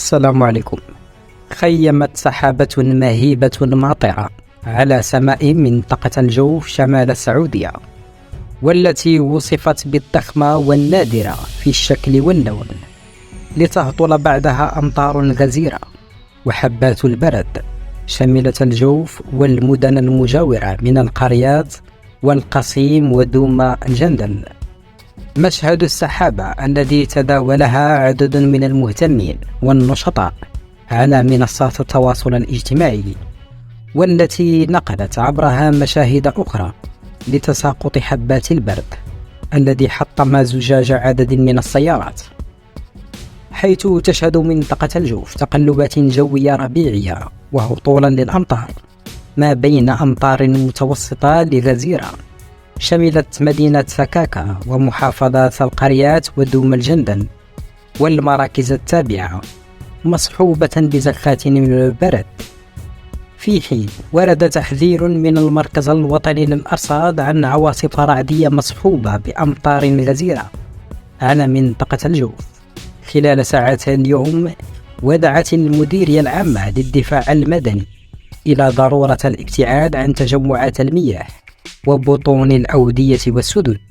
السلام عليكم. خيمت سحابة مهيبة ماطرة على سماء منطقة الجوف شمال السعودية، والتي وصفت بالضخمة والنادرة في الشكل واللون، لتهطل بعدها أمطار غزيرة وحبات البرد شملت الجوف والمدن المجاورة من القريات والقصيم ودوم الجندل. مشهد السحابة الذي تداولها عدد من المهتمين والنشطاء على منصات التواصل الاجتماعي، والتي نقلت عبرها مشاهد أخرى لتساقط حبات البرد الذي حطم زجاج عدد من السيارات، حيث تشهد منطقة الجوف تقلبات جوية ربيعية وهطولا للأمطار ما بين أمطار متوسطة لغزيرة شملت مدينة سكاكا ومحافظات القريات ودوم الجندل والمراكز التابعة، مصحوبة بزخات من البرد، في حين ورد تحذير من المركز الوطني للأرصاد عن عواصف رعدية مصحوبة بأمطار غزيرة على منطقة الجوف خلال ساعات اليوم. ودعت المديرية العامة للدفاع المدني إلى ضرورة الابتعاد عن تجمعات المياه وبطون الأودية والسدود.